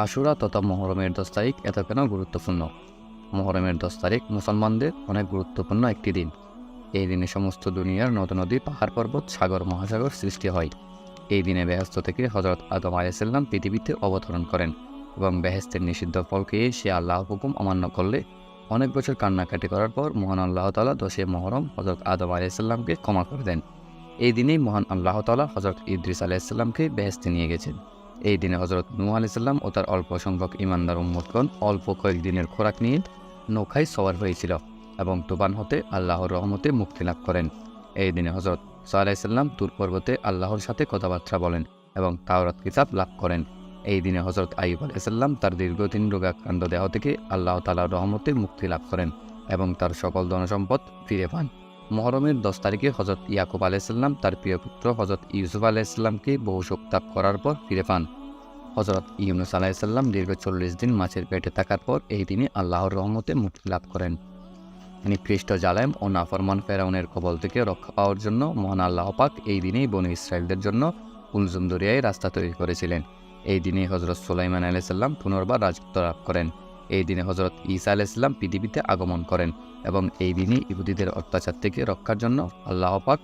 আশুরা তথা মুহররমের 10 তারিখ এত কেন গুরুত্বপূর্ণ? মুহররমের 10 তারিখ মুসলমানদের অনেক গুরুত্বপূর্ণ একটি দিন। এই দিনে সমস্ত দুনিয়ার নদ-নদী, পাহাড় পর্বত, সাগর মহাসাগর সৃষ্টি হয়। এই দিনে বেহেশত থেকে হযরত আদম আলাইহিস সালাম পৃথিবীতে অবতরণ করেন এবং বেহেশতের নিষিদ্ধ ফল খেয়ে সে আল্লাহর হুকুম অমান্য করলে অনেক বছর কান্নাকাটি করার পর মহান আল্লাহ তাআলা 10 মুহররম হযরত আদম আলাইহিস সালামকে ক্ষমা করে দেন। এই দিনেই মহান আল্লাহ তাআলা হযরত ইদ্রিস আলাইহিস সালামকে বেহেশতে নিয়ে গেছেন। এই দিনে হযরত নূহ আলাইহিস সালাম ও তার অল্প সংখ্যক ঈমানদার উম্মতগণ অল্প কয়েকদিনের খোরাক নিয়ে নৌকায় সওয়ার হয়েছিল এবং তুফান হতে আল্লাহর রহমতে মুক্তি লাভ করেন। এই দিনে হযরত মুসা আলাইহিস সালাম তুর পর্বতে আল্লাহর সাথে কথাবার্তা বলেন এবং তাওরাত কিতাব লাভ করেন। এই দিনে হযরত আইয়ুব আলাইহিস সালাম তার দীর্ঘদিন রোগাক্রান্ত দেহ থেকে আল্লাহ তাআলার রহমতে মুক্তি লাভ করেন এবং তার সকল ধনসম্পদ ফিরে পান। মুহররমের 10 তারিখে হযরত ইয়াকুব আলাইহিস সালাম তার প্রিয় পুত্র হযরত ইউসুফ আলাইহিস সালামকে বহু শোক তাপ করার পর ফিরে পান। হযরত ইউনূস আলাইহিস সালাম দীর্ঘ 40 দিন মাছের পেটে থাকার পর এই দিনে আল্লাহর রহমতে মুক্তি লাভ করেন। নিকৃষ্ট জালেম ও নাফরমান ফেরাউনের কবল থেকে রক্ষা পাওয়ার জন্য মহান আল্লাহ পাক এই দিনেই বনী ইসরাইলদের জন্য কুলজুম দরিয়ায় রাস্তা তৈরি করেছিলেন। এই দিনে হযরত সুলাইমান আলাইহিস সালাম পুনর্বার রাজত্ব লাভ করেন। এই দিনে হযরত ঈসা আলাইহিস সালাম পৃথিবীতে আগমন করেন এবং এই দিনে ইহুদিদের অত্যাচার থেকে রক্ষার জন্য আল্লাহ পাক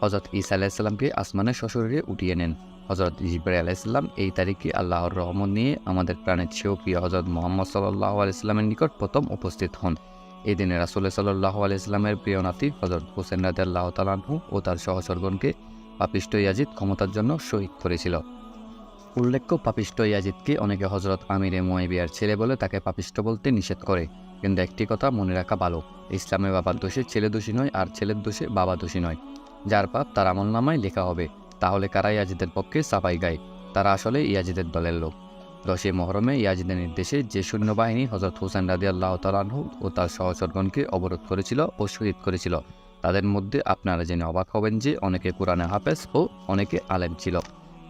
হযরত ঈসা আলাইহিস সালামকে আসমানে সশরীরে উঠিয়ে নেন। হযরত জিবরাইল আলাইহিস সালাম এই তারিখে আল্লাহর রহমত নিয়ে আমাদের প্রাণের চেয়েও প্রিয় হযরত মুহাম্মদ সাল্লাল্লাহু আলাইহি সাল্লামের নিকট প্রথম উপস্থিত হন। এই দিনে রাসূল সাল্লাল্লাহু আলাইহি সাল্লামের প্রিয় নাতি হযরত হুসেন রাদিয়াল্লাহু তাআলা আনহু ও তার সহচরগণকে পাপিষ্ঠ ইয়াজিদ ক্ষমতার জন্য শহীদ করেছিল। উল্লেখ্য, পাপিষ্ঠ ইয়াজিদকে অনেকে হযরত আমিরে মুয়াবিয়ার ছেলে বলে তাকে পাপিষ্ঠ বলতে নিষেধ করে। কিন্তু একটি কথা মনে রাখা ভালো, ইসলামে বাবার দোষে ছেলে দোষী নয় আর ছেলের দোষে বাবা দোষী নয়। যার পাপ তার আমলনামায় লেখা হবে। তাহলে কারা ইয়াজিদের পক্ষে সাফাই গায়? তারা আসলে ইয়াজিদের দলের লোক। 10 মুহররমে ইয়াজিদের নির্দেশে যে সৈন্যবাহিনী হযরত হুসেন রাদিয়াল্লাহু তাআলা আনহু ও তার সহচরগণকে অবরোধ করেছিল ও শহীদ করেছিল, তাদের মধ্যে আপনারা জেনে অবাক হবেন যে অনেকে কুরআনে হাফেজ ও অনেকে আলেম ছিল।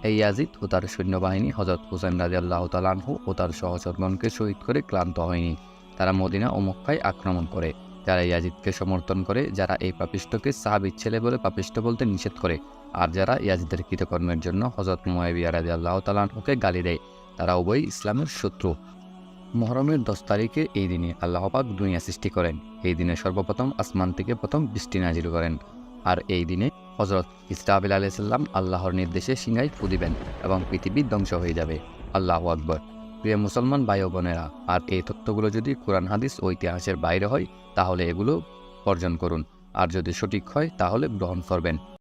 এই ইয়াজিদ ও তার সৈন্যবাহিনী হযরত হুসেন রাদিয়াল্লাহু তাআলা আনহু ও তার সহচরগণকে শহীদ করে ক্লান্ত হয়নি। তারা মদিনা ও মক্কায় আক্রমণ করে। যারা ইয়াজিদকে সমর্থন করে, যারা এই পাপিষ্ঠকে সাহাবীর ছেলে বলে পাপিষ্ঠ বলতে নিষেধ করে, আর যারা ইয়াজিদের কৃতকর্মের জন্য হযরত মুয়াবিয়া রাদিয়াল্লাহু তাআলা আনহুকে গালি দেয়, তারা উভয়ই ইসলামের শত্রু। মুহররমের 10 তারিখে এই দিনে আল্লাহ পাক দুনিয়া সৃষ্টি করেন। এই দিনে সর্বপ্রথম আসমান থেকে প্রথম বৃষ্টি নাজিল করেন। আর এই দিনে হযরত ইসরাফিল আলাইহিস সালাম আল্লাহর নির্দেশে সিংহায় ফু দিবেন এবং পৃথিবী ধ্বংস হয়ে যাবে। আল্লাহু আকবার। প্রিয় মুসলমান ভাই ও বোনেরা, আর এই তথ্যগুলো যদি কোরআন হাদিস ও ইতিহাসের বাইরে হয় তাহলে এগুলো বর্জন করুন, আর যদি সঠিক হয় তাহলে গ্রহণ করবেন।